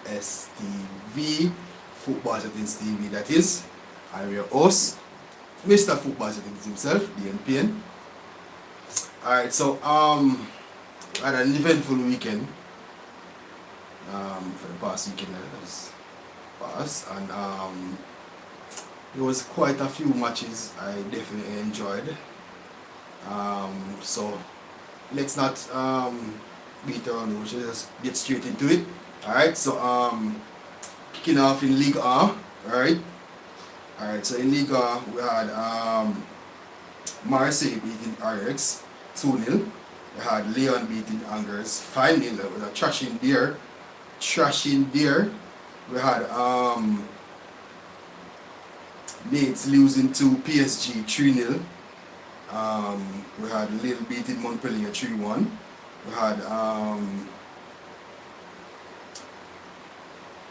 FSTV, Football Settings TV that is. I'm your host, Mr. Football Settings himself, the NPN. Alright, so I had an eventful weekend for the past weekend that has passed, and there was quite a few matches I definitely enjoyed. So let's not beat around the bush, just get straight into it. Alright, so kicking off in Ligue 1, alright. Alright, so in Ligue 1 we had Marseille beating Ajax 2-0. We had Lyon beating Angers 5-0. There was a trashing there. We had Nantes losing to PSG 3-0. We had Lille beating Montpellier 3-1.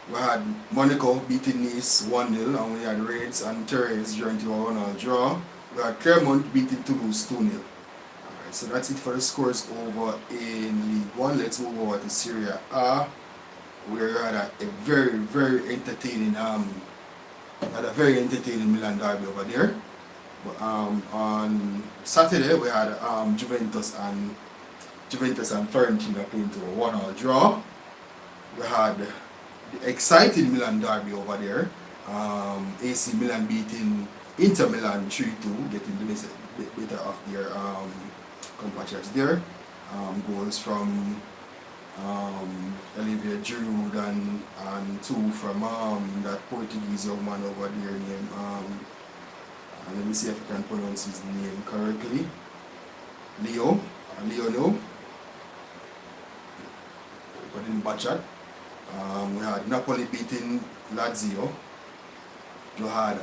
We had Monaco beating Nice 1-0, and we had Reims and Therese drawing to a 1-1 draw. We had Clermont beating Toulouse 2-0. Alright, so that's it for the scores over in League 1. Let's move over to Serie A, where we had a very entertaining Milan derby over there. But, on Saturday we had Juventus and Fiorentina playing to a 1-1 draw. We had the exciting Milan derby over there. AC Milan beating Inter Milan 3-2, getting the better of their compatriots there. Goals from Olivier Giroud and two from that Portuguese young man over there named let me see if I can pronounce his name correctly. Leonel. But in Bachat. We had Napoli beating Lazio. We had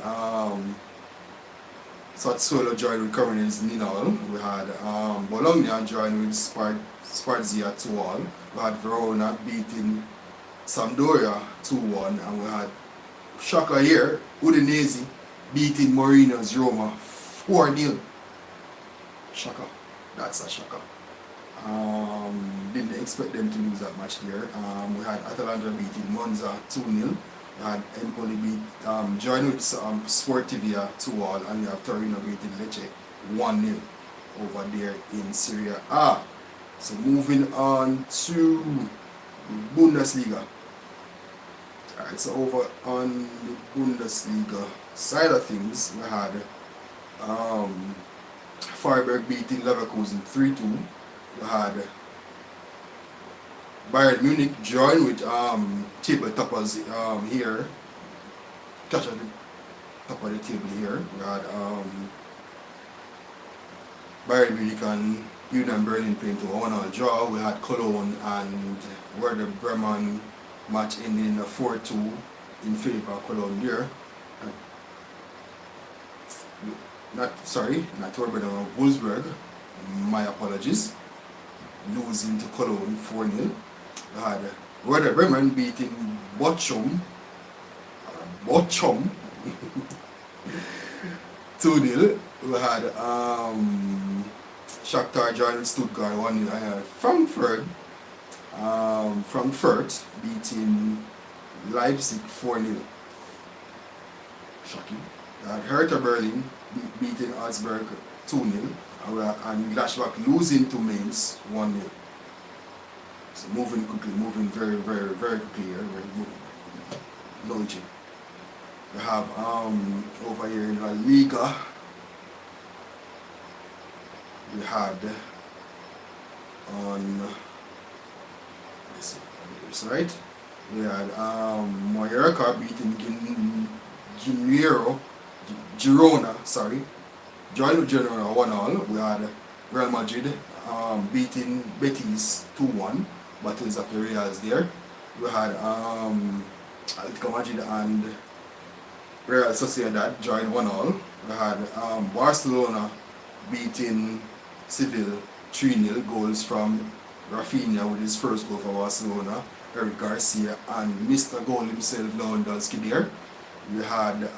Sassuolo joined with Cremonese 0-0. We had Bologna joined with Spezia 2-1. We had Verona beating Sampdoria 2-1, and we had shocker here, Udinese beating Mourinho's Roma 4-0. Shocker. That's a shocker. Didn't expect them to lose that match there. We had Atalanta beating Monza 2-0. We had Empoli joined with Sportivia 2-1, and we have Torino beating Lecce 1-0 over there in Serie A. So moving on to the Bundesliga. Alright, so over on the Bundesliga side of things, we had Freiburg beating Leverkusen 3-2. We had Bayern Munich join with table toppers here. Touch at the top of the table here. We had Bayern Munich and Union Berlin playing to a 1-1 draw. We had Cologne and Werder Bremen match ending in a 4-2 in favor of Cologne there. Not Werder Bremen, Wolfsburg. My apologies. Losing to Cologne 4-0. We had Werder Bremen beating Bochum 2-0. We had Shakhtar joining Stuttgart 1-0. I had Frankfurt beating Leipzig 4-0. Shocking. We had Hertha Berlin beating Augsburg 2-0. And Gladbach losing to Mainz 1-0. So moving very quickly here. Logic. We have over here in La Liga. We had on this right. We had Mallorca beating Girona. Joined with Girona 1-1. We had Real Madrid beating Betis 2-1. Battles of the Reals there. We had Atletico Madrid and Real Sociedad joined 1-1. We had Barcelona beating Seville 3-0. Goals from Rafinha with his first goal for Barcelona, Eric Garcia, and Mr. Goal himself, Lewandowski there. We had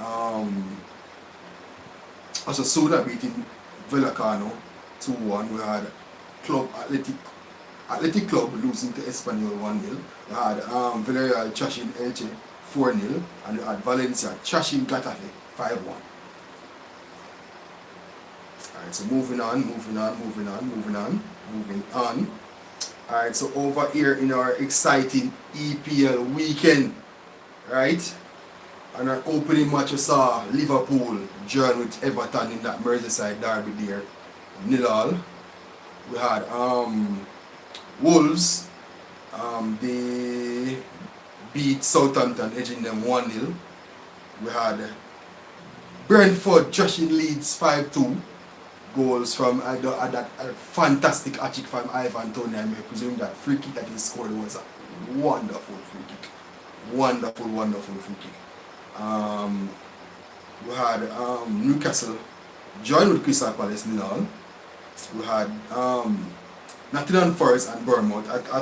Osasuna beating Vallecano 2-1. We had Club Athletic Athletic Club losing to Espanyol 1-0. You had Villarreal trashing Elche 4-0, and you had Valencia trashing Getafe 5-1. Alright, so moving on. Alright, so over here in our exciting EPL weekend, right? And our opening match we saw Liverpool join with Everton in that Merseyside derby there, 0-0. We had Wolves, they beat Southampton, edging them 1-0. We had Brentford trashing Leeds 5-2. Goals from that fantastic hat-trick from Ivan Toney. I presume that free kick that he scored was a wonderful free kick. Wonderful free kick. We had Newcastle joined with Crystal Palace 0-0. We had Nottingham Forest and Bournemouth. I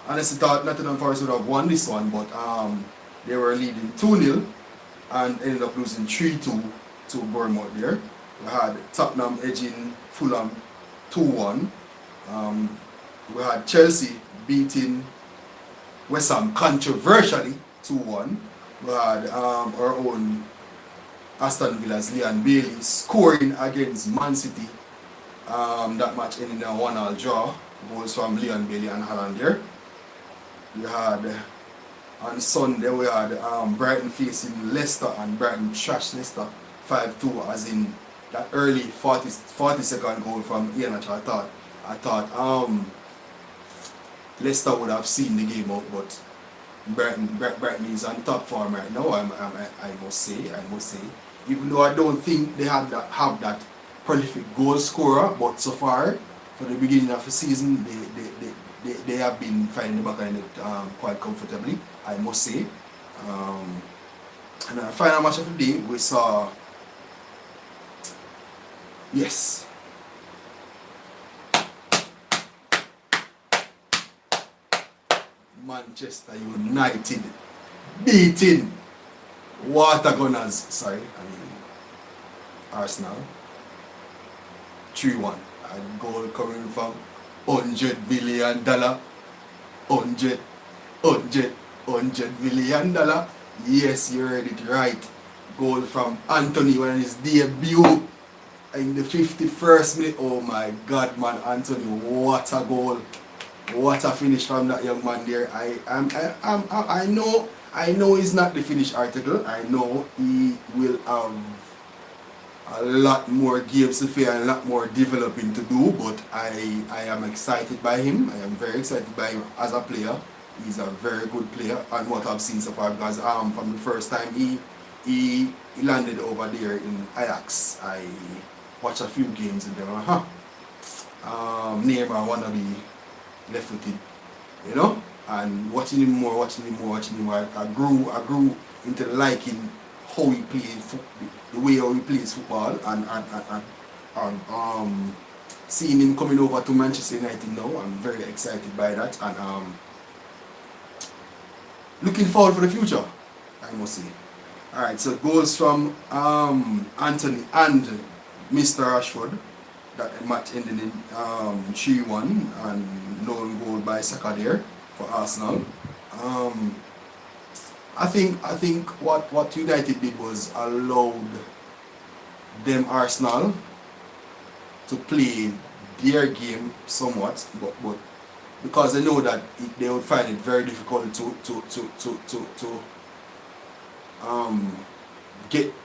honestly thought Nottingham Forest would have won this one, but they were leading 2-0 and ended up losing 3-2 to Bournemouth there. We had Tottenham edging Fulham 2-1. We had Chelsea beating West Ham controversially 2-1. We had our own Aston Villa's Leon Bailey scoring against Man City. That match ended in a 1-1 draw. Goals from Leon Bailey and Haaland there. We had on Sunday we had Brighton facing Leicester, and Brighton trashed Leicester 5-2, as in that early 40-second goal from Iheanacho. I thought Leicester would have seen the game out, but Brighton is on top form right now. I must say. Even though I don't think they have that prolific goal scorer, but so far for the beginning of the season they have been finding the back end quite comfortably, I must say. And our final match of the day we saw, yes, Manchester United beating Arsenal 3-1. A goal coming from $100 million. $100 million. Yes, you heard it right. Goal from Anthony when his debut in the 51st minute. Oh my God, man, Anthony, what a goal! What a finish from that young man there. I know it's not the finished article. I know he will have a lot more games to play and a lot more developing to do, but I am excited by him. I am very excited by him as a player. He's a very good player, and what I've seen so far, because from the first time he landed over there in Ajax, I watched a few games and then Neymar wanna be left-footed, you know, and watching him more, I grew into liking how he plays, the way how he plays football, and seeing him coming over to Manchester United now, I'm very excited by that, and looking forward for the future, I must say. Alright, so goals from Anthony and Mr. Rashford. That match ended in 3-1 and lone goal by Saka there for Arsenal. I think what United did was allowed them Arsenal to play their game somewhat, but because they know that they would find it very difficult to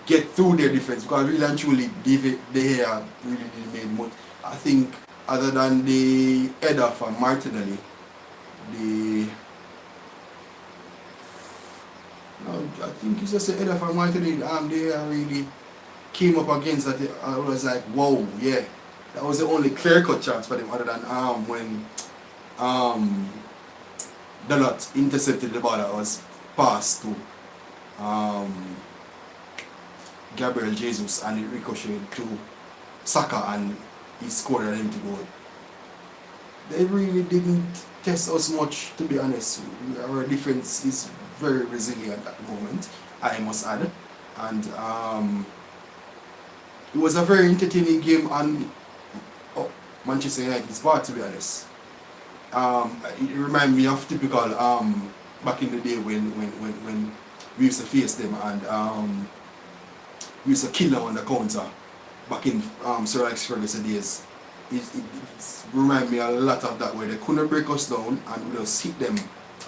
get through their defense, because really and truly they have really made much. I think other than the header from Martinelli, I think it's just the header from Martinelli, they really came up against that. I was like, whoa, yeah, that was the only clear-cut chance for them, other than when Dalot intercepted the ball that was passed to Gabriel Jesus, and it ricocheted to Saka and he scored an empty goal. They really didn't test us much, to be honest. Our defense is very resilient at the moment, I must add, and it was a very entertaining game on Manchester United's part, to be honest. it reminds me of typical back in the day when we used to face them and we used to kill them on the counter back in Sir Alex Ferguson days. It reminds me a lot of that where they couldn't break us down and we just hit them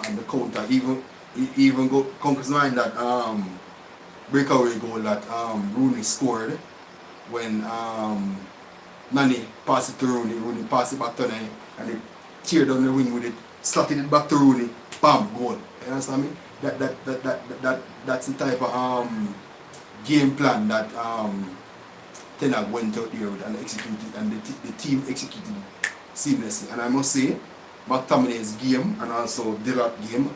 on the counter. Even go comes to mind that breakaway goal that Rooney scored when Nani passed it to Rooney passed it back to Nani and they tear down the wing with it, slotted it back to Rooney, bam, goal. You understand me? That's the type of game plan that Ten Hag went out there with and executed, and the team executed it seamlessly. And I must say, McTominay's game and also Dillard game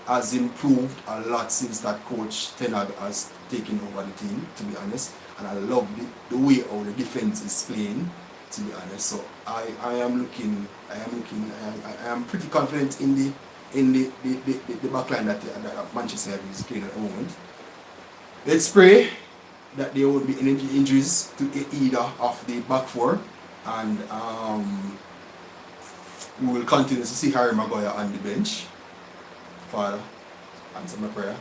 has improved a lot since that coach Ten Hag has taken over the team, to be honest. And I love the way how the defense is playing, to be honest. So I am pretty confident in the backline that Manchester is playing at the moment. Let's pray that there won't be any injuries to either of the back four, and we will continue to see Harry Maguire on the bench. Father, answer my prayer.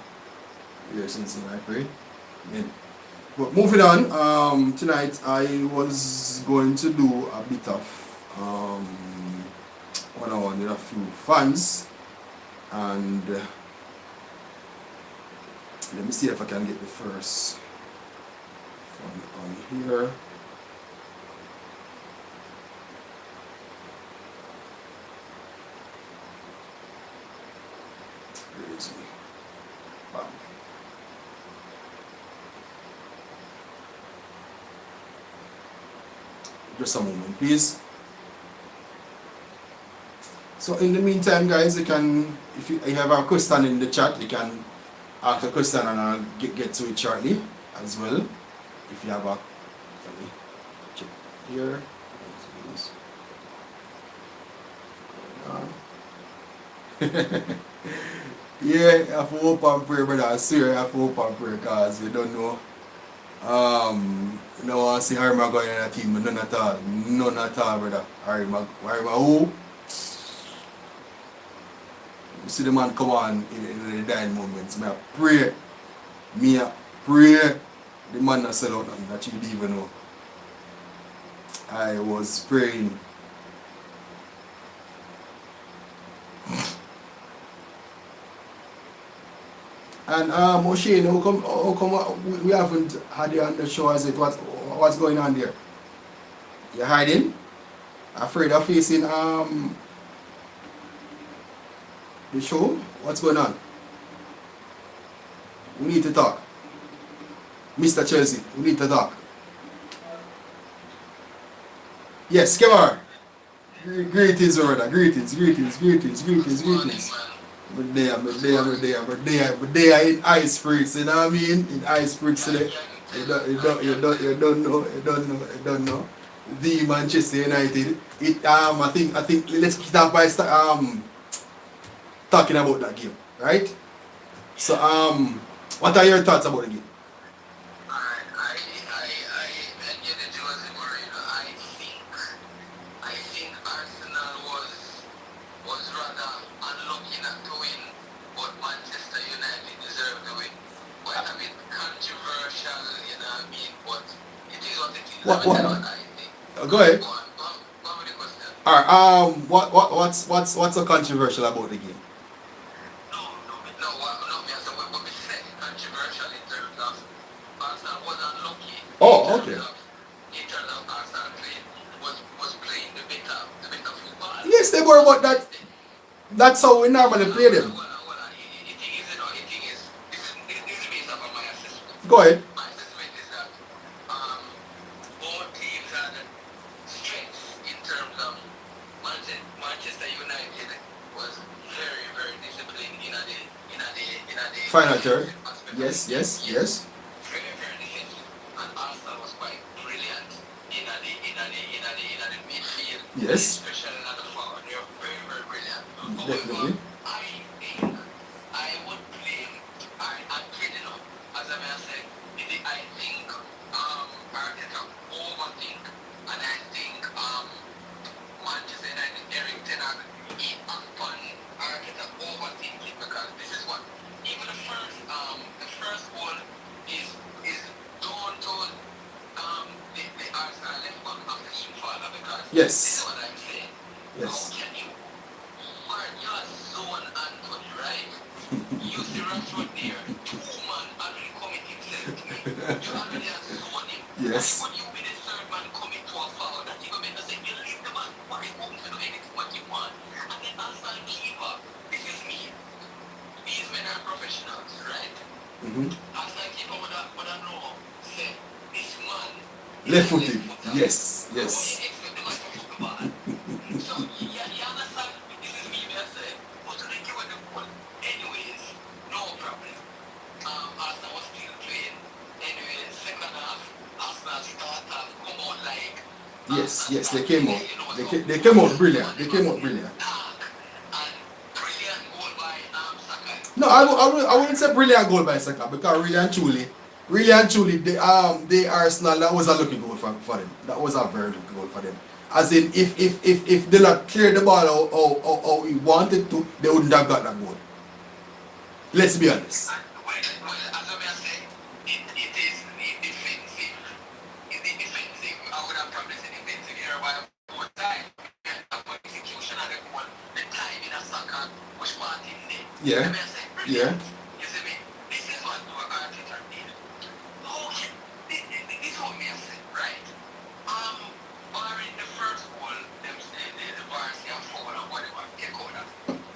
Here since I pray. Amen. But moving on, tonight I was going to do a bit of one-on-one with a few fans, and let me see if I can get the first one on here. Where is he? Bam. Just a moment, please. So in the meantime, guys, you can, if you have a question in the chat, you can ask a question and I'll get to it shortly as well. If you have a, let me check here. Yeah, I have to hope and pray, brother. I swear I have to hope and pray because you don't know. You know, I see Harry Maguire in a team, none at all. None at all, brother. Harry Maguire, who? You see the man come on in the dying moments. I pray. I pray. The man not sell out nothing that you didn't even know. I was praying. And O'Shane, how come we haven't had you on the show? Is it what's going on there? You're hiding? Afraid of facing the show? What's going on? We need to talk. Mr. Chelsea, we need to talk. Yes, come on. Greetings, brother. Greetings. I'm there in high spirits, you know what I mean? In high spirits today. You don't know. The Manchester United. I think let's start by talking about that game, right? So what are your thoughts about the game? What? Go ahead. Alright, what's so controversial about the game? Oh, okay. Yes, they were, but that's how we normally play them. Go ahead. Final third. Yes. Very, very defensive. And Arsenal was quite brilliant in the midfield. Yes. Especially in the forward. They were very, very brilliant. Definitely. I think I would blame, I'm kidding up. As I may have said, I think Arteta overthink, and I think Manchester United, Eric Ten Hag, Yes. what I'm saying? How Yes. can you mark your zone Anthony, right? You see Rashford there, 2 man already commit himself to it. You already have zone him. Yes. And when you be the third man coming to a foul, that you go make the say, you leave the man, why open to do anything what you want? And then as a keeper, this is me. These men are professionals, right? Mm-hmm. As a keeper would have know, say, this man Left footed. Yes. what you Yes. expect the man to fuck the ball? So, you understand? This is me, I say, but to give it the ball. Anyways, no problem. Arsenal was still playing. Anyways, second half, Arsenal start off, come out like. Yes. Yes. They Arsenal came start out. playing, you know, They came out brilliant. They came out brilliant. dark and brilliant goal by Saka. No, I wouldn't say brilliant goal by Saka because really and truly, the Arsenal, that was a lucky goal for them. That was a very lucky goal for them. As in, if they not cleared the ball how he wanted to, they wouldn't have got that goal. Let's be honest. Well, as I say, it is the defensive. In the defensive, I would have probably said defensive error by one time. But execution of the goal, the time in a soccer was part in there. Yeah. Yeah. You see me? This is what our Arteta did. Okay, this is what me I said, right? Barring the first goal, the Barca forward or whatever, take out that.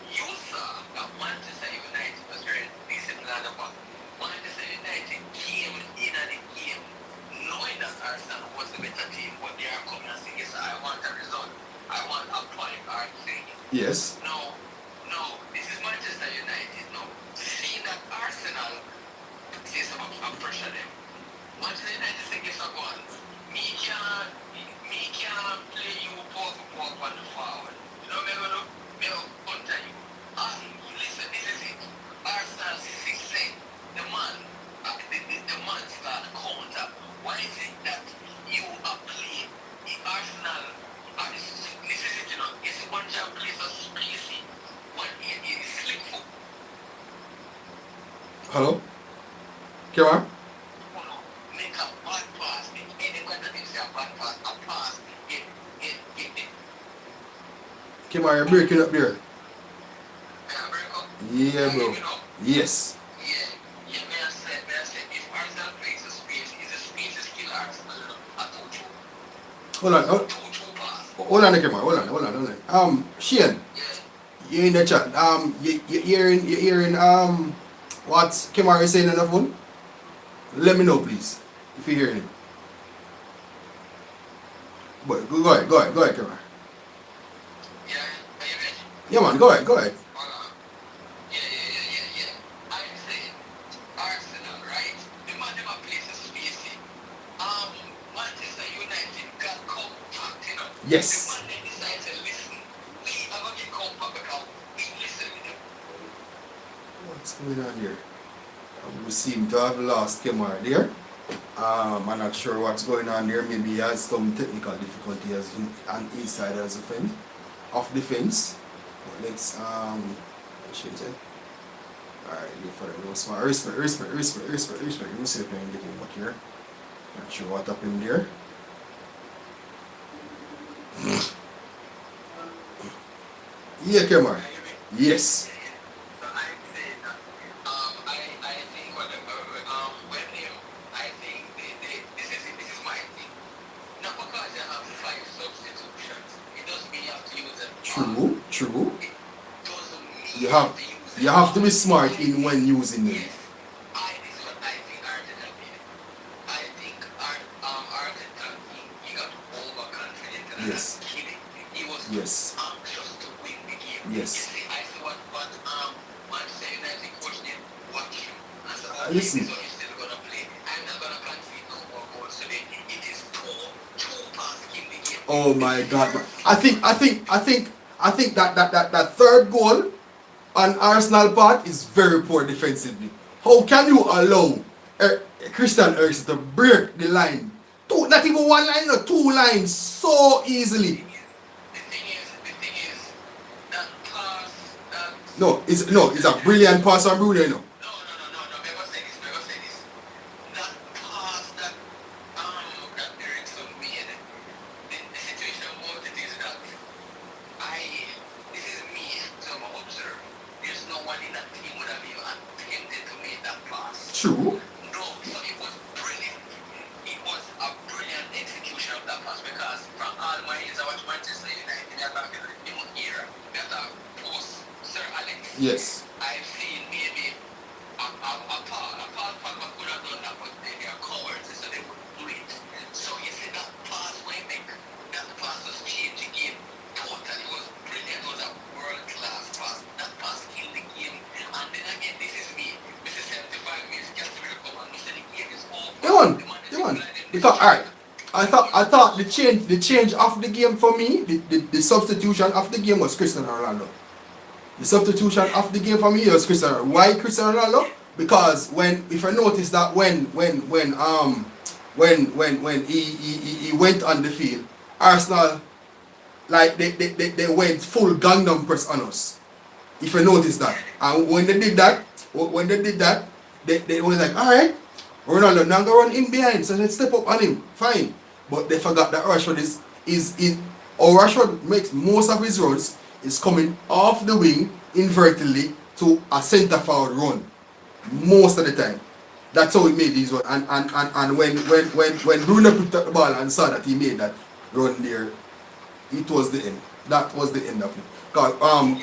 You saw that Manchester United was very disciplined about. Manchester United came in at the game knowing that Arsenal was the better team, but they are coming and saying, yes, I want a result. I want a point or thing. Yes. No, this is Manchester United now. Seeing that Arsenal say some pressure them. Manchester United say, yes, I want. Me can't play you poor on the forward. You know, me will counter you. Listen, this is it. Arsenal say the man start counter. Why is it that you are playing the Arsenal? This is it, you know. It's one job plays a spacey. One is slick foot. Hello? Come on. Make a bad pass. Anyone that is a bad pass, a pass. Come on, you're breaking up there. Break up. Yeah, bro. Yes. Yeah, may I say, if Arsenal plays a space, is a space is still Arsenal a 2-2. Hold on. 2-2 pass. Hold on, come on. Hold on. Shane, Yeah. you're in the chat. You're hearing what Kemar is saying on the phone? Let me know, please, if you're hearing him. But go ahead, Kemar. Yeah, are you ready? Yeah, man, go ahead. Hold on. Yeah. I'm saying Arsenal, right? The man never plays a space. Manchester United got compact, you know. Yes. The man they decided to listen. We are going to get compact because we listen to them. What's going on here? We seem to have lost Kemar there. I'm not sure what's going on there. Maybe he has some technical difficulty as on his side of the fence. But let's what should I say? Alright, look for the smart respect. Let me see if I can get him back here. Not sure what happened there. Yeah, Kemar. Yes. So I'm saying that I think when I think this is my thing. Not because you have 5 substitutions, it doesn't mean you have to use them. True. It doesn't mean You have to be smart in when using them. Yes. This is what I think Arteta did. I think Arteta he got overconfident and Yes. kidding. He was Yes. anxious to win the game. Yes. You see, I see what Manchester United coach did. Watch him. I said, okay, Listen. this is what you're still gonna play. I'm not gonna concede no more goals today. It is two past in the game. Oh my God! I think that third goal on Arsenal part is very poor defensively. How can you allow Christian Eriksen to break the line? Not even one line, no, 2 lines so easily. The thing is, that pass, that No, it's a brilliant pass on Bruno, you know. No. Never say this. That pass that Ericsson made, the situation wanted True. No, so it was brilliant. It was a brilliant execution of that pass because from all my years I watched Manchester United, we are talking the new era, we are talking post Sir Alex. Yes. I've seen maybe a Paul Pogba could have done that, but they are cowards, so they wouldn't do it. So you see that pass way back, that pass was changed the game totally. It was brilliant. It was a world class pass. That pass killed the game. And then again, this is me. This is 75 minutes. Casemiro come and say the game is over. You won. The man is You won. blinded. Because alright. I thought the change of the game for me, the substitution of the game was Cristiano Ronaldo. The substitution of the game for me was Cristiano. Why Cristiano Ronaldo? Because if I notice that when he went on the field, Arsenal like they went full Gangnam press on us. If I notice that. And when they did that, they was like, alright, Ronaldo now go run in behind, so let's step up on him. Fine. But they forgot that Rashford Rashford makes most of his runs is coming off the wing invertedly to a centre forward run. Most of the time. That's how he made his run. And when Bruno picked up the ball and saw that he made that run there, it was the end. That was the end of it. Because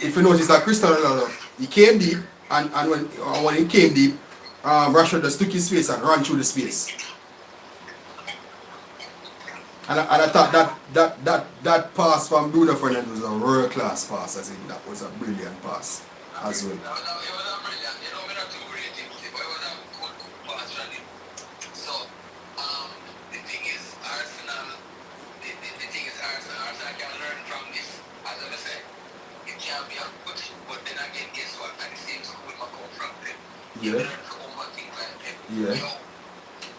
if you notice that Cristiano Ronaldo, he came deep, and when he came deep, Rashford just took his space and ran through the space. And I thought that pass from Bruno Fernandes was a world class pass. I think that was a brilliant pass as well. It was a brilliant. You know, we're not too great, but it was a good pass running. So, the thing is, Arsenal can learn from this. As I said, it can be a good, but then again, guess what? And the same school will come from them. You learn from one thing like them. Yeah. Yo,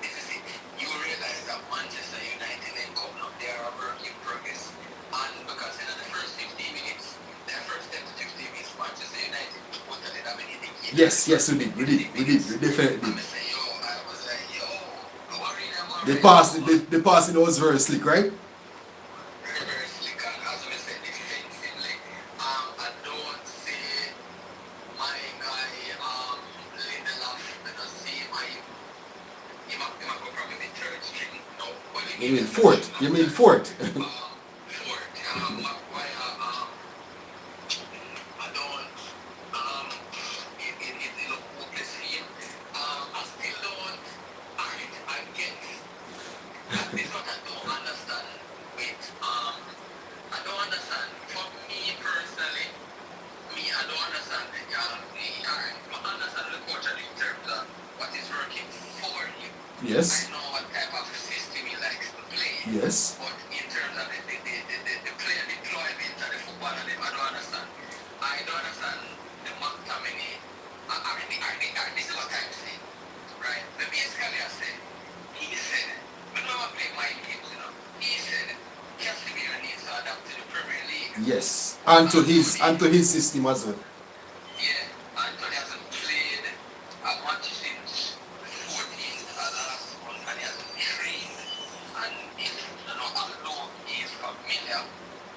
this is it. You realize that Manchester United and coming up, they are a work in progress. And because in the first 15 minutes, their first 10 to 15 minutes, Manchester United totally dominated the game. Yes, we did. We definitely did. I was like, worry them. The passing was very slick, right? Very slick. And as we said, defensively, I don't see my guy, Lindelof, I don't see he might go from the third string. No, You mean Fort? Fort, Maguire, I don't, it look hopeless for him. I still don't, I get, this is what I don't understand with, I don't understand, for me personally, I don't understand I understand the coach in terms of what is working for him. Yes. I know what type of system he likes to play. Yes. But in terms of the player deployment and the football and them, I don't understand. I don't understand the McTominay. This is what I'm saying. Right? The basically I said, he said, we don't ever play my games, you know. He said, Casemiro needs to adapt to the Premier League. Yes. And to his system as well. Yeah, Anthony hasn't played a match since 14th last month, and he hasn't trained. And if you know, although he is familiar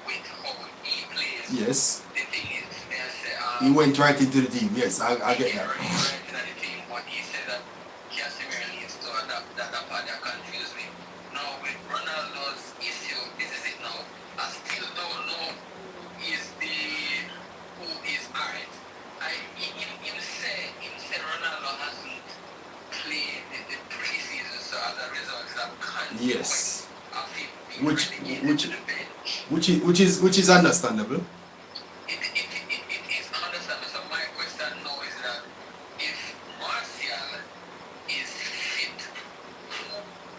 with how he plays, Yes. the thing is, may I say, He went right into the team. Yes, I get that. Right into the team, but he said that Casemiro needs to adapt. That part that confused me. Now with Ronaldo's issue, this is it now. I still don't know who is alright. Him say Ronaldo hasn't played the preseason, so as a result, that consequence Yes. of him being relegated to the bench. Which is understandable. It is understandable. So my question now is that if Martial is fit, who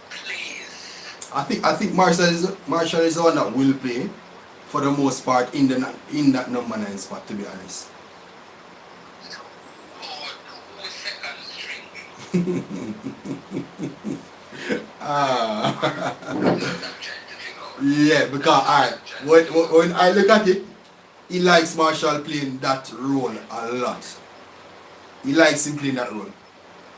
plays? I think Marshall is the one that will play for the most part in that number 9 spot, to be honest. Who is second string? Ah. That's what I'm trying to figure out. Yeah, because alright, when I look at it, he likes Marshall playing that role a lot. He likes him playing that role.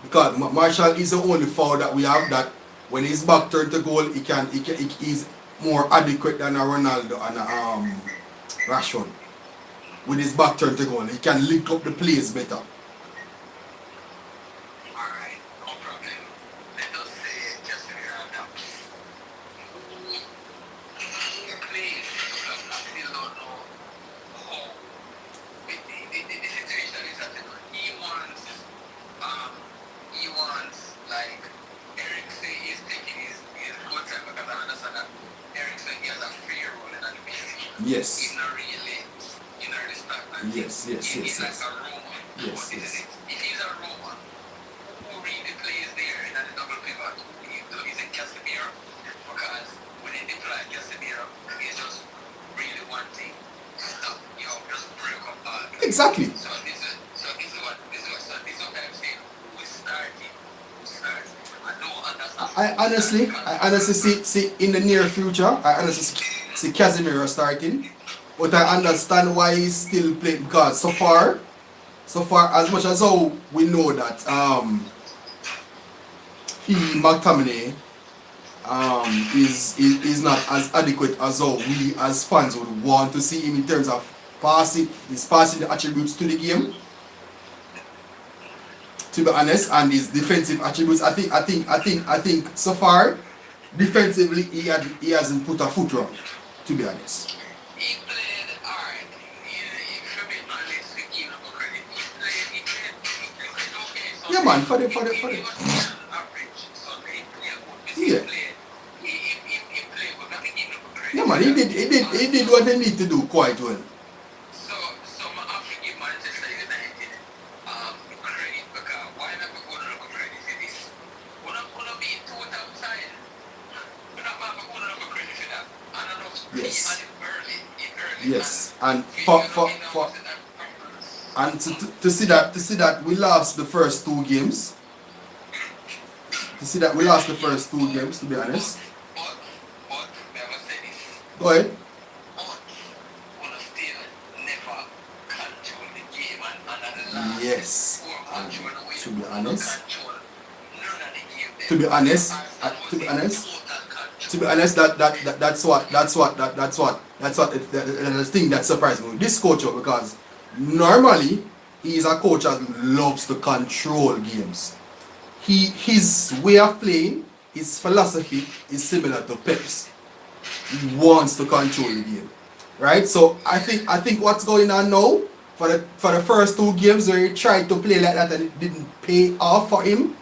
Because Marshall is the only forward that we have that when his back turned to goal, he's more adequate than a Ronaldo and a Rashford. With his back turned to goal, he can link up the plays better. Alright, no problem. Let us say just a random. Please, because I still don't know how the situation is that um he wants like Eric say he's taking his good time because I understand that Eric say he has a fair role in the music. Yes. He's not really stagnant. Yes. He's like a Roman. Yes. If he's a Roman, who really plays there in the double pivot? He's a Casemiro because when he deploy Casemiro, he's just really wanting stuff, just break up ball. Exactly. So this is what I'm saying. Who starting? I don't understand. I honestly see in the near future, I honestly see Casemiro starting, but I understand why he's still playing because so far as much as how we know that McTominay is not as adequate as how we as fans would want to see him in terms of his passing attributes to the game, to be honest, and his defensive attributes. I think so far defensively he hasn't put a foot wrong, to be honest. He played alright. He should be honest with him for credit. He played okay. So Yeah, man, for the he was average. So he played good. Yeah. He played good. Let me give him credit. Yeah, man, he did what he need to do quite well. So I have to give Manchester United credit because why not go to look credit for this? We're not going to be total side. We're not going to look credit for that. And I know Yes. early. Yes, and to see that we lost the first two games. To be honest. But, never say this. Go ahead. But, wanna still never control the game and the last Yes. and To be honest, control none of the game. to be honest, that's the thing that surprised me with this coach, because normally he is a coach that loves to control games. His way of playing, his philosophy is similar to Pep's. He wants to control the game, right? So I think what's going on now for the first two games where he tried to play like that and it didn't pay off for him.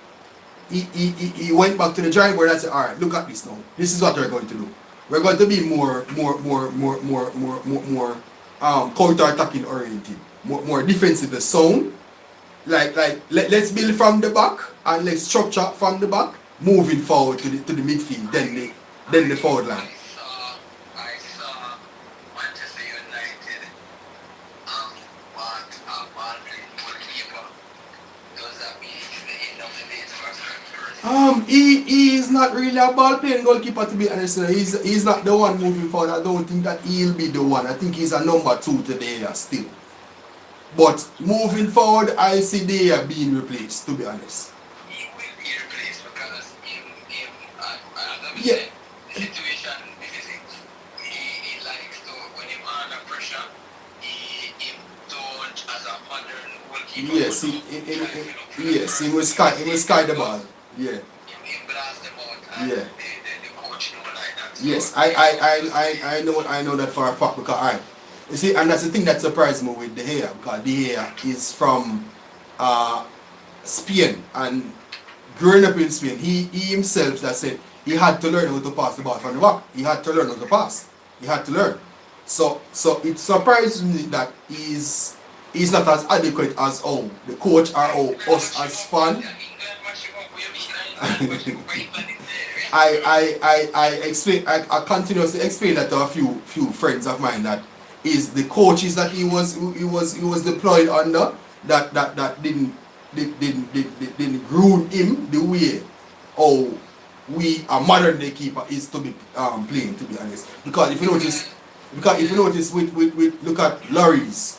He went back to the drawing board and said, all right, look at this now. This is what we're going to do. We're going to be more counter-attacking oriented, more defensively sound. Let's build from the back and let's structure from the back, moving forward to the midfield, then the forward line. I saw Manchester United want a ball playing goalkeeper. Does that mean it's the end of the day for He is not really a ball playing goalkeeper, to be honest. He's not the one moving forward. I don't think that he'll be the one. I think he's a number 2 today still. But moving forward, I see they are being replaced, to be honest. He will be replaced because Yeah. the situation he likes to, when he's under pressure, he don't as a modern goalkeeper. Yes, he will sky the ball. Yeah. He blast them out and Yeah. the coach don't like that. So Yes, I know that for a fact, because you see, and that's the thing that surprised me with De Gea, because De Gea is from Spain, and growing up in Spain, he himself that said he had to learn how to pass the ball from the back. He had to learn how to pass. He had to learn. So it surprised me that he's not as adequate as how the coach or how us as fans. I continuously explain that to a few friends of mine, that is the coaches that he was deployed under that didn't groom him the way how we a modern day keeper is to be playing, to be honest. Because if you notice with look at Lloris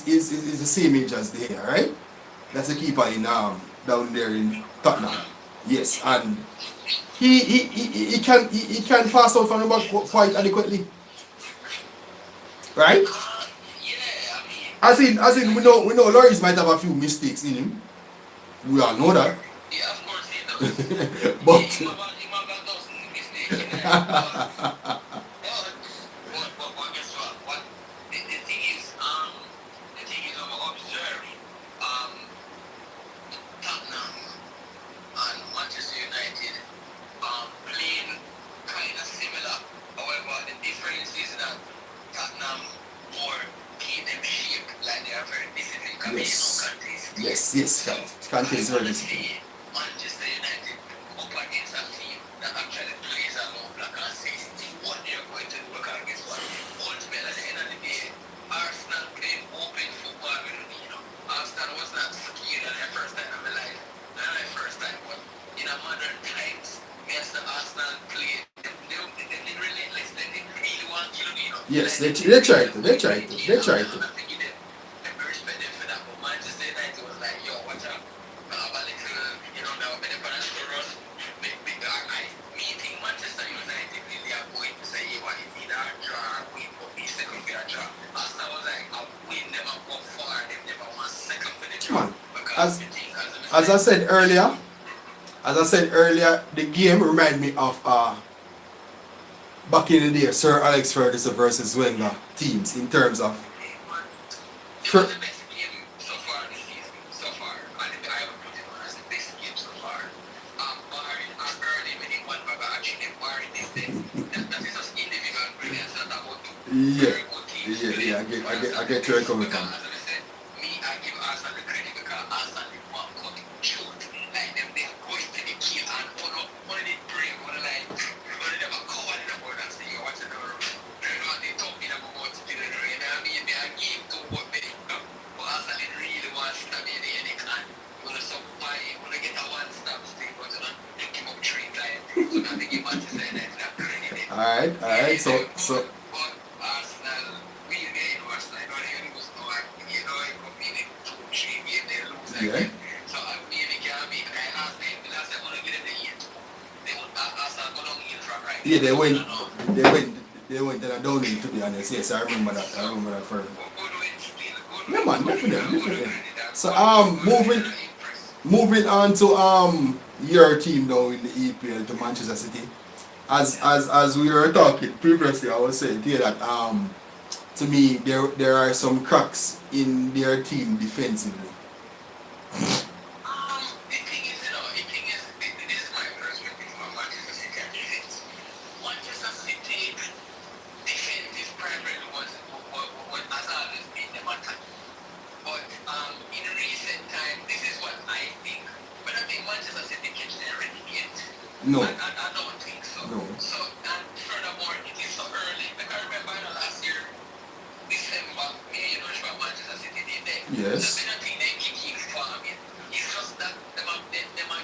is the same age as De Gea, right? That's a keeper in down there in Tottenham. Yes, and he can pass out from the back quite adequately, right? Yeah, I mean, As in we know Lloris might have a few mistakes in him, We all know that. Yeah, of course he does. But He might have done some mistake in there. But guess what? The thing is, I'm observing, Tottenham and Manchester United, playing kind of similar. However, the difference is that Tottenham more keep them shape, like they are very disciplined. yes, Yes. Kante is very disciplined. Manchester United up against a team that actually plays a low block and says what they're going to do because guess what? Ultimately at the end of the day, Arsenal played open football with Ronaldo. Arsenal was not scared at their first time in my life. Not their first time, but in a modern times, yes, the Arsenal played. They did relentless. They didn't really want to kill Ronaldo. Yes, they tried to. I think you did. I respect them for that. But Manchester United was like, yo, watch out. Now better for us to run. Me think Manchester United really are going to say, hey, what is either a draw or win, but be second for a draw. Arsenal was like, I'll win them and go far. They never want second for the draw. As I said earlier, the game remind me of back in the day, Sir Alex Ferguson versus Wenger teams in terms of. It was the best game so far this season. So far, I would put it on as the best game so far. Barring early when they won, but actually barring them, that is just individual brilliance. Not about very good teams. I get where you're coming from. As I said, I give Arsenal the credit because Arsenal did one cut shoot. Like them, they are going to the kill and one of the brave, one of them are covered in the board and say, yo, what's the number? They told me that I'm going to do it. I mean, they are game to what they but Arsenal really want to stab in the end. They can't. When to survive, when to get a one-stop stay, but they give up 3 times. So now they give Manchester United that credit. Alright, so But Arsenal, we again, Arsenal, they lose no, it could be the 2-3 game they lose again. So maybe can be, I asked them, last time I'm going to get them the 8. They would Arsenal go down in front, right? yeah, they went in a downhill, to be honest. Yes, I remember that further. Yeah, man, definitely. So moving on to your team now in the EPL, to Manchester City. As we were talking previously, I was saying here that to me there are some cracks in their team defensively. The thing is, this is my perspective on Manchester City and defense. Manchester City defense is primarily what has always been the matter. But in recent time, this is what I think. But I think Manchester City catch their ready yet. No. I don't think so. No. So, and furthermore, it is so early. Like I remember last year, December, Manchester City did that. Yes. So, I don't think they kick in farming. It's just that they might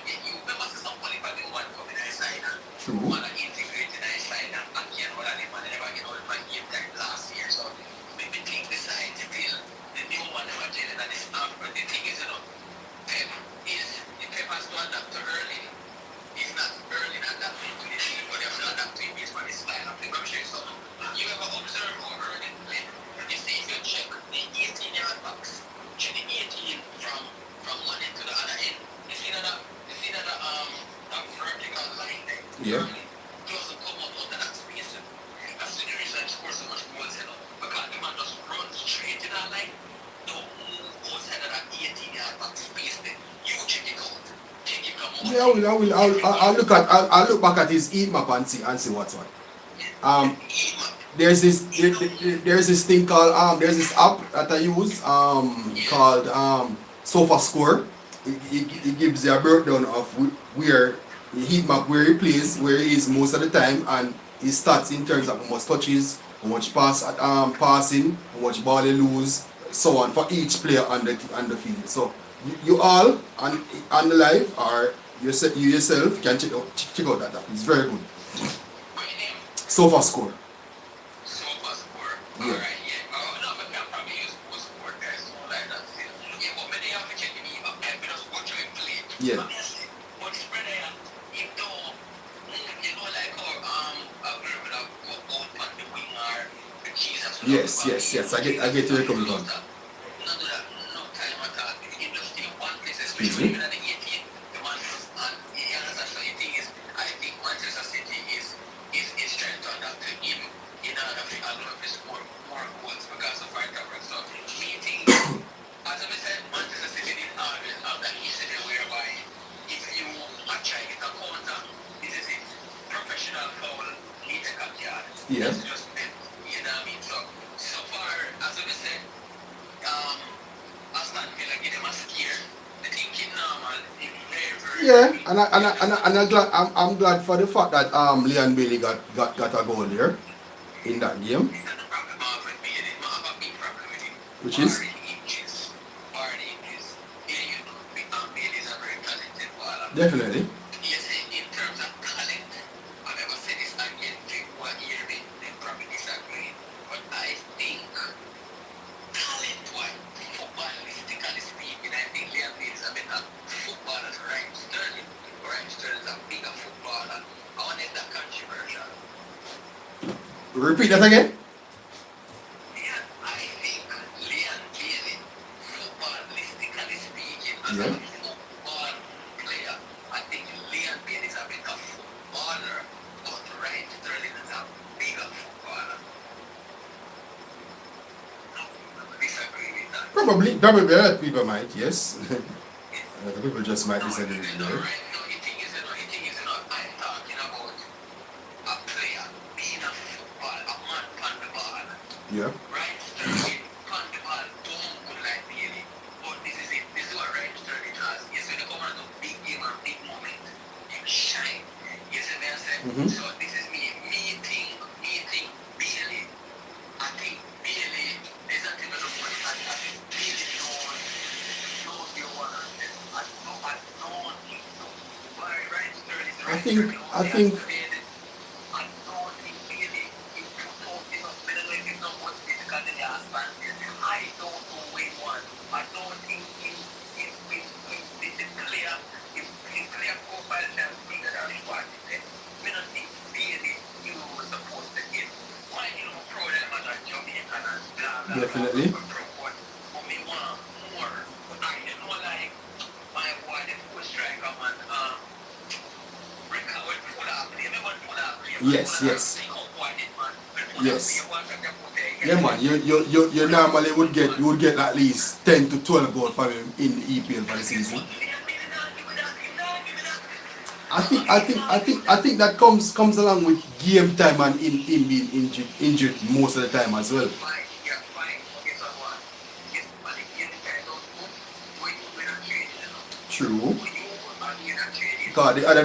get you. Remember, some money for the one coming outside. True. One integrated outside and again, what I never get all my game time last year. So, maybe think the side still. The new one never getting at the staff. But the thing is, Pep has to adapt to early. It's not early adapting to the team, but they have to adapt to it based on the style of the country. So, you ever observe how early play? You see, if you check the 18-yard box, check the 18 from one end to the other end. You see that vertical line there? Yeah. Doesn't come up out of that space. That's the reason I score so much goals, because the man just run straight in that line. Don't move outside of that 18-yard box space there. You check it out. Check it come out. Yeah, I'll look back at his heat map and see what's what. There's this thing called there's this app that I use called SofaScore. It gives you a breakdown of where the heat map, where he plays, where he is most of the time, and his stats in terms of how much touches, how much passing, how much ball they lose, so on, for each player on the field. So you all on the live, or you yourself can check out that app. It's very good. SofaScore. SofaScore. Alright, yeah. No, but I probably use SofaScore guys, so like that. Yeah, but when they have to check me up, I just watch him play. Yeah. But spread it don't, like how agree with a go out on the wing or the Jesus. Yes. I get where you're coming from. No time at all. You just stay one place, Excuse especially me? when the Yeah. That's just it. You know what I mean? So far, as we said, Aston Villa give them a scare. The thinking normal, very, very, Yeah, very. I'm glad for the fact that Leon Bailey got a goal there in that game, It's not a problem with Bailey. I have a big problem with him. which Bar is the inches. Bar the inches. Yeah, you know, Bailey's a very talented baller. definitely. You see, in terms of talent, I've never said this again. People who hear me, they probably disagree. But I think talent-wise, footballistically speaking, I think Liam Bailey is a better footballer than Ryan Sterling. Ryan Sterling is a bigger footballer. I want to end that controversial. Repeat that again. Yeah, I think Liam Bailey, footballistically speaking, as Yeah. a football player, I think Liam Bailey is a better footballer, but Ryan Sterling is a bigger footballer. Disagree with that. Probably a lot of people might, yes. A lot of people just might disagree with No, that. right, no, the thing is, I'm talking about a player being a football, a man on the ball. Yeah. Ryan Sterling on the ball don't good like Bailey. But this is it. This is what Ryan Sterling has. Yes, when you come on to big game and big moment, you shine. You see what I'm saying? Mhm. So this is me. Me think Bailey. I think Bailey, there's nothing to look for. I think Bailey knows your one. I don't think so. Why Ryan Sterling? I think I don't think Bailey is too tough enough. I don't know if it's not much physical than the husband. I don't know where he won. I don't think it's clear. If clear profile is bigger than what he said. I don't think Bailey you were supposed to get. Why you know pro them as a Jamaican and blah blah Definitely. blah. But me want more. I you know like my boy the full striker man recovered full up. Remember full up. Yes. Yes. Yeah, man. You normally would get at least 10 to 12 goals from him in the EPL for the season. I think that comes along with game time and him being injured most of the time as well. True. Because the other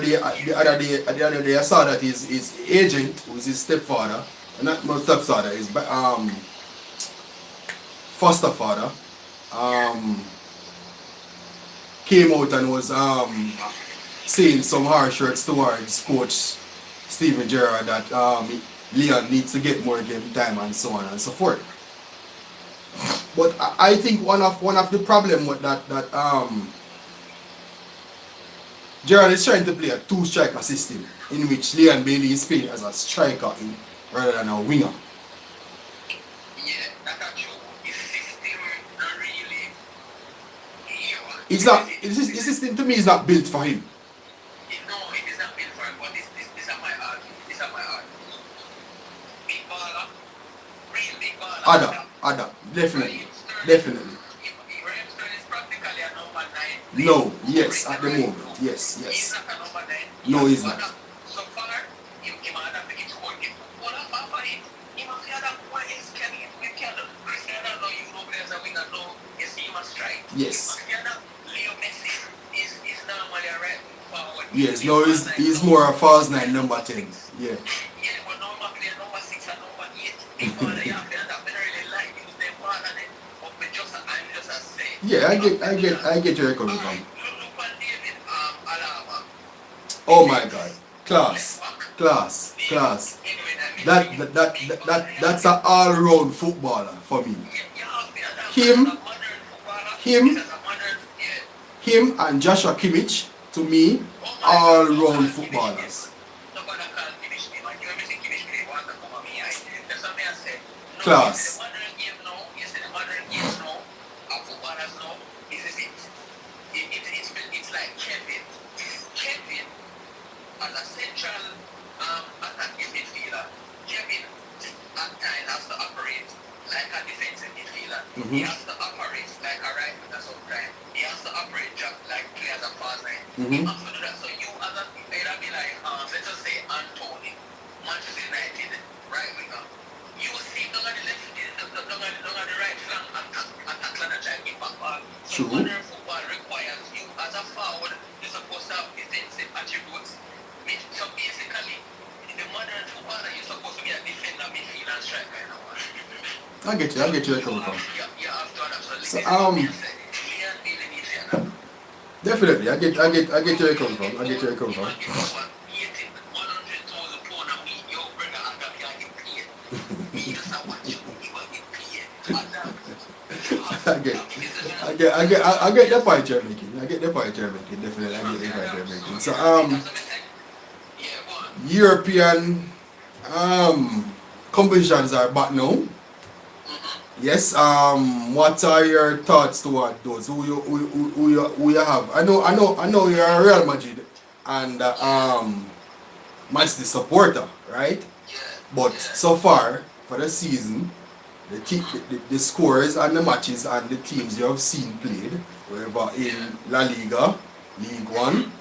day I saw that his agent, who is his stepfather, not my stepfather, his foster father, came out and was saying some harsh words towards coach Steven Gerrard that Leon needs to get more game time and so on and so forth. But I think one of the problem with that Gerrard is trying to play a two-striker system in which Leon Bailey is playing as a striker rather than a winger. Yeah, that's true. His system not really. It's not. His system to me is not built for him. No, it is not built for him. But this is my argument. This is my argument. Big baller, real big baller. Ada, definitely. Raheem Sterling is practically a number 9. No, yes, at the moment, yes. He's not a number 9. No, he's not. So far, he might have to get scored. What about it? He must have that one is Kenny. You can't Cristiano, no, you know, there's a winger, no, you see him a strike. Yes. Leo Messi is normally a right forward. Yes, no, he's more a false 9, number 10. Yeah. Yeah, but no one play number 6 and number 8. People you have to end up really like use them part of it. But I'm just a say. Yeah, I get where you're coming from. Look at David Alaba. Oh my God, class. That's an all-round footballer for me. Him and Joshua Kimmich, to me, all-round footballers. Class. It's like Kevin as a central attacking midfielder. Kevin at times has to operate like a defensive midfielder. He has to operate like a right winger sometimes. He has to operate like players a pass line. He has to do that. So you as a either be like let's just say Anthony, Manchester United, right True. Modern football requires you as a forward, you're supposed to have defensive attributes. So basically, in the modern footballer, you're supposed to be a defender, midfielder, and striker. You know? I get you where you're coming from. You have to adapt. So So definitely, I get where you're coming from. I get where you're coming from. I get the point you're making. Definitely, I get the point you're making. So European competitions are back now. Yes. What are your thoughts toward those? Who you have? I know you're a Real Madrid and Man City supporter, right? But so far for the season, the scores and the matches and the teams you have seen played, whether in La Liga, League One,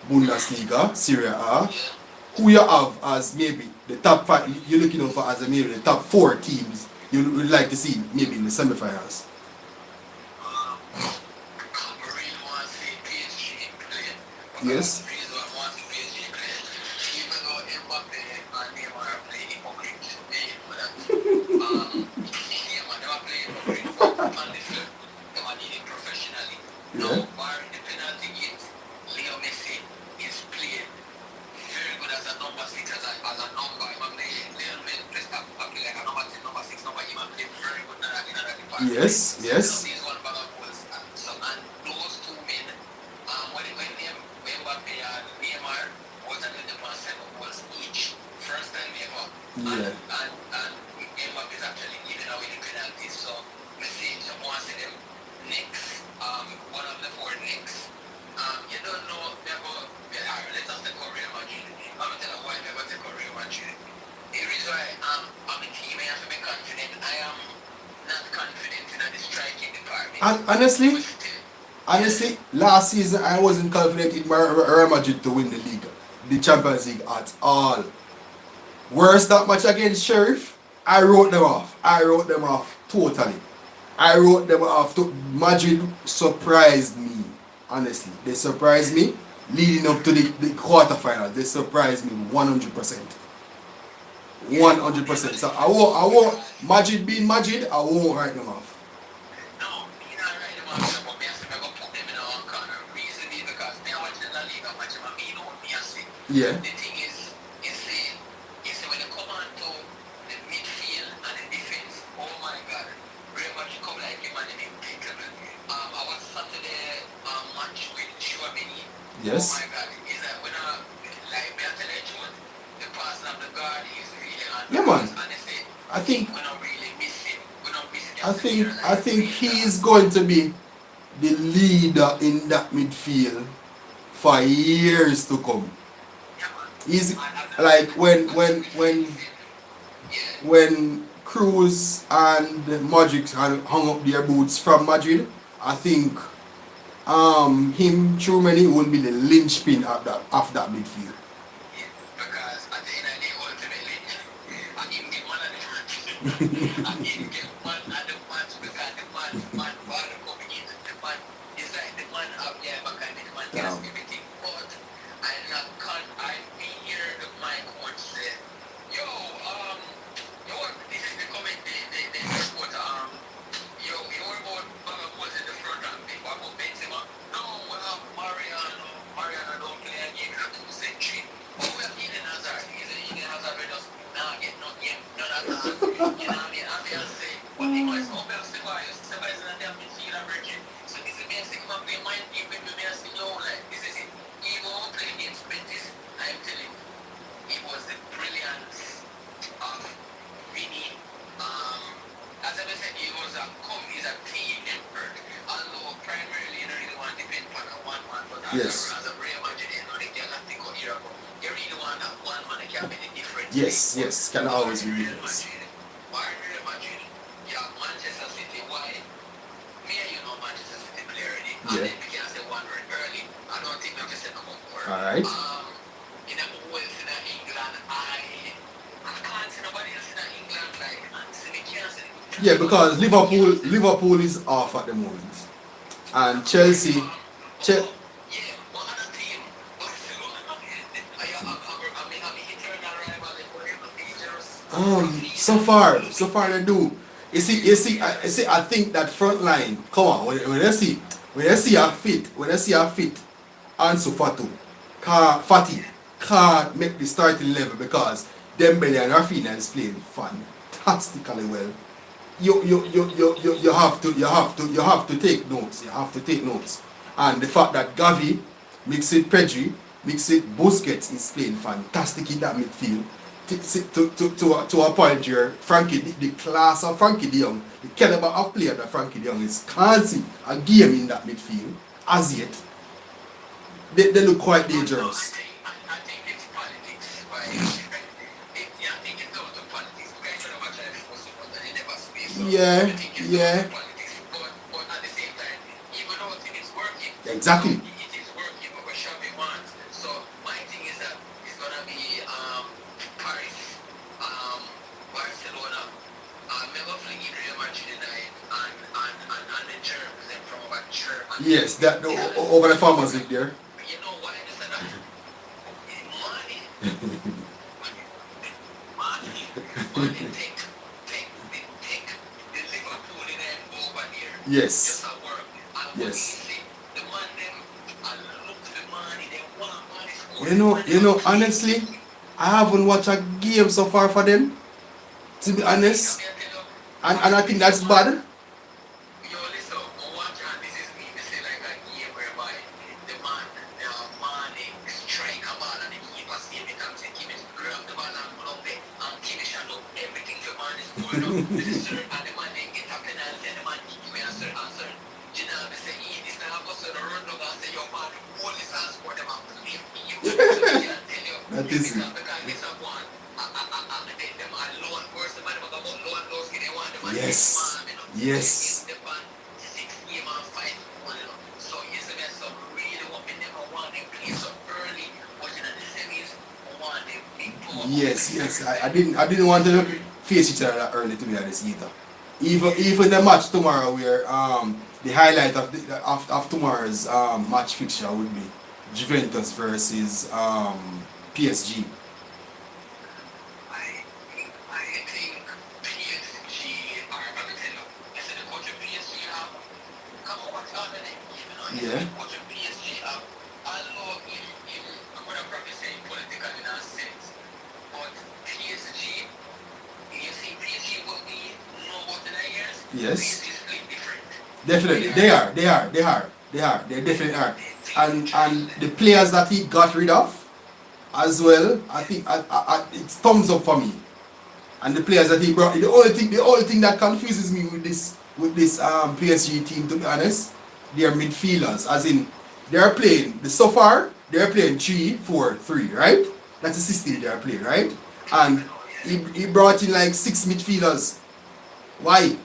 Bundesliga, Serie A, who you have as maybe the top 5 you're looking out for as maybe the top 4 teams you would like to see maybe in the semi-finals? Yes. Yes, yes. Yeah. One of the 4 Knicks. You don't know, let us take Real Madrid. I'm going to tell you why I'm going to take Real Madrid. The reason why I'm a team, I have to be confident. I am not confident in the striking department. And honestly, last season I wasn't confident in Real Madrid to win the Champions League at all. Worst that match against Sheriff, I wrote them off totally. I wrote them off. Madrid surprised me, honestly. They surprised me leading up to the quarterfinals. They surprised me 100%. 100%. So I won't Madrid being Madrid, I won't write them off. No, you're not writing them off, but I'm going to put them in our corner. Reason is because they're watching the Liga match, and me know what me say. Yeah. The thing is when you come on to the midfield and the defense, oh my God, Real Madrid come like him and impeccable. I was Saturday match with Chouameni. Yes. Oh my God, is that when like me tell you the passing of the guard is really hard. Yeah, man. Honestly, I think we don't really miss him. I think he's going to be the leader in that midfield for years to come. He's like when Cruz and Modric hung up their boots from Madrid, I think him Chouameni will be the linchpin of that midfield. Because at the end of the day, ultimately, I didn't get one of the match. I didn't get one of the match because the man coming in, the man is like the man up there behind the man does everything. But I've been here, the mic once said, this is the comment, the reporter, you were about Bagabo's in the front and big Bago Benzema. No, Mariano don't play a game in a 2 century. Oh, we have Eden Hazard. He's an Eden Hazard, we just get no game, none of that. You know what I mean? I'm going to say, what he was going to Ceballos in a damn midfield virgin. So this is the basic man play mind game with me, I say, like, this is it. He won't play against Betis, I'm telling you. It was the brilliance of Vinny. As I said, he's a team effort. Although primarily you don't really want to depend on one man, but Yes. as a Real Madrid, you know, they cannot think of Europe. You really want that one man that can make the difference. Yes, can always be difference. Why Real Madrid? Yeah, Manchester City. Why? Me and you know Manchester City player already. And then we can say one word early. I don't think we can say no more. Alright. In the Wales in England, I can't see nobody else in England like Anthony Kingston. Yeah, because Liverpool is off at the moment. And Chelsea, Che- yeah, but other team, Barcelona, I mean, eternal rival, they were dangerous. so far they do. I think that front line. Come on, when they see a fit, Ansu Fati can't make the starting level because Dembele and Rafinha is playing fantastically well. You have to take notes. You have to take notes. And the fact that Gavi mix it Pedri, mix it Busquets is playing fantastic in that midfield. To a point where the class of Frankie de Jong, the caliber of player that Frankie de Jong is, can't see a game in that midfield as yet. They look quite dangerous. I think it's politics, right? I think it's down to politics. Guys don't know what I'm supposed to put in never space. So Yeah, I think it's yeah, down to politics. But at the same time, even though I think it's working, exactly. it is working, but we're shoving wants. So my thing is that it's gonna be Paris, Barcelona, maybe fling Real Madrid tonight, and the Germs, them from over Germany. Yes, that over the Farmers League there. You know why I said that? Money. Money take the Liverpool in them over there. Yes, Just at work. And what yes. you see, the man them, and look for money, they want money. You know, honestly, I haven't watched a game so far for them, to be honest. And I think that's bad. Yo, listen, watch and this is me. This is like a game whereby the man, strike a ball and the keeper save it and say, keep it, grab the ball and put up there and keep it shut up. Everything the man is going up. This is certain and the man then get a penalty and the man kick you and certain. You know, they say, this now goes to the run dog and say, yo, man, the whole is and score them and play for you. So I can tell you, That is it. because this is one. Them alone, first the man about low and low skin, they want the man. Yes, yes. Yes. I didn't want to face each other that early, to be honest, either. Even the match tomorrow, where the highlight of tomorrow's match fixture would be Juventus versus PSG. I think PSG are going to tell you, I said the coach of PSG have come on, what's on the name? You know, Yeah. the coach of PSG have, although I'm going to probably say political in a sense, but PSG, you see PSG will be no more than a years. Yes. PSG is playing different. Definitely, they definitely are. And the players that he got rid of as well, I think it's thumbs up for me. And the players that he brought, the only thing that confuses me with this PSG team, to be honest, their midfielders, as in they're playing 3-4-3, right? That's the system they're playing, right? And he brought in like 6 midfielders. Why?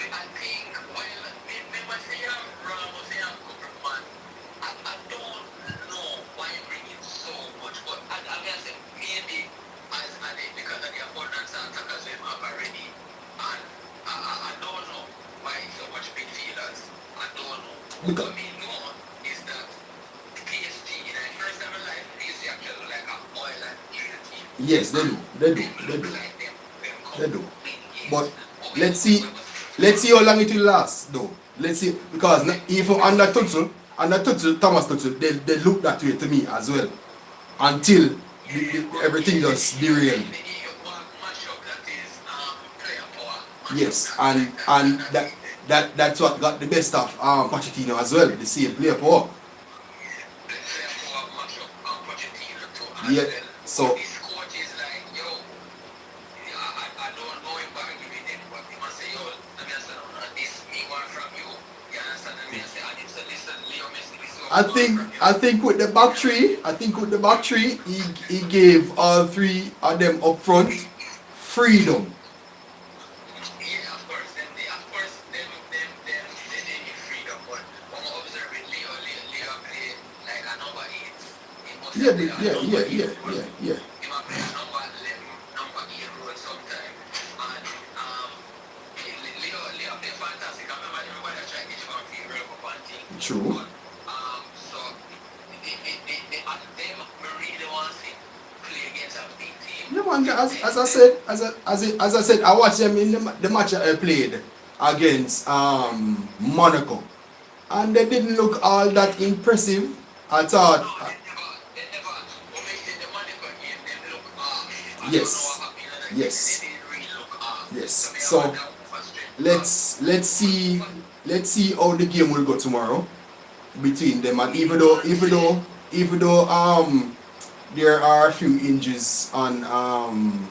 I think, well, me must say I'm wrong, must say I'm correct, man. I don't know why bringing so much, but I guess maybe because of the abundance of attackers we have already, and I don't know why so much midfielders. I don't know. What we know is that PSG, in their first ever life, PSG actually look like a oil and drill team. Yes, they do. Like They do. But let's see how long it will last, though. Let's see, because even under Thomas Tuchel, they look that way to me as well, until everything just derailed. Yes, and that's what got the best of Pochettino as well. The same player power. Yeah. So I think with the back three, he gave all 3 of them up front freedom. Yeah, of course. Them need freedom. But when I observe it, Leo play like a number 8. He must Yeah, play a number 8 yeah. role. He might play a number 11, number 8 role sometime. And Leo play fantastic. I remember man. As I said, as I said, I watched them in the match that I played against Monaco, and they didn't look all that impressive. I thought, yes, yes, yes. So let's see how the game will go tomorrow between them. And even though there are a few injuries on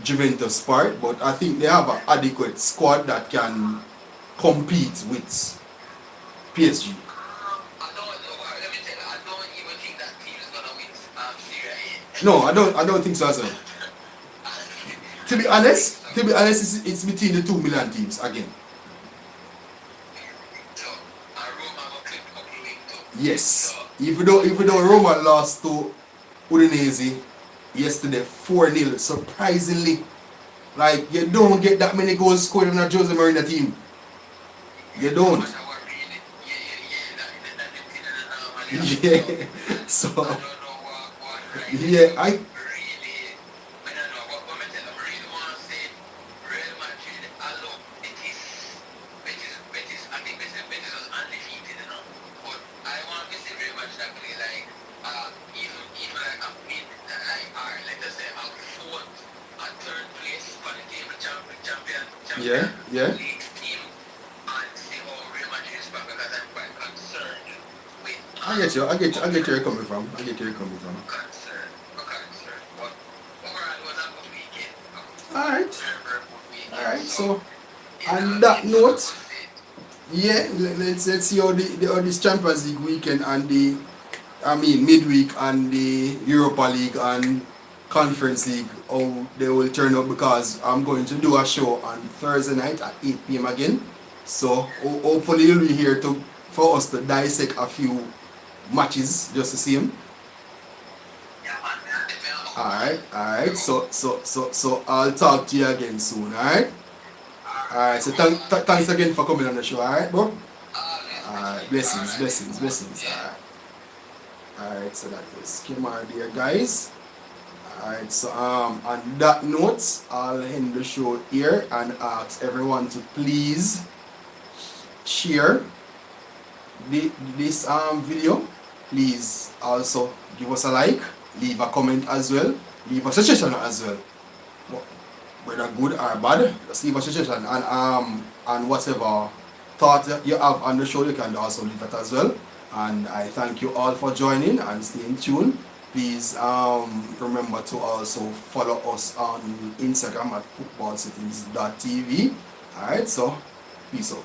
Juventus part, but I think they have an adequate squad that can compete with PSG. No, I don't think so as well. To be honest, it's between the 2 million teams again. Yes. Even though Roma lost to Udinese yesterday 4-0, surprisingly. Like, you don't get that many goals scored in a Jose Mourinho team. You don't. Yeah. So yeah, yeah. I get you. I get where you're coming from. Alright. So on that note, yeah, let's see how this Champions League weekend and the midweek and the Europa League and Conference League, how they will turn up, because I'm going to do a show on Thursday night at 8 p.m. again. So hopefully you'll be here for us to dissect a few matches just to see them. Alright. So I'll talk to you again soon, alright? Alright, so thanks again for coming on the show, alright, bro? Alright, blessings. Alright, so that was Kimar there, guys. Alright, so on that note, I'll end the show here and ask everyone to please share this video. Please also give us a like, leave a comment as well, leave a suggestion as well. Whether good or bad, just leave a suggestion, and whatever thought you have on the show, you can also leave it as well. And I thank you all for joining and staying tuned. Please remember to also follow us on Instagram at footballsettings.tv. Alright, so peace out.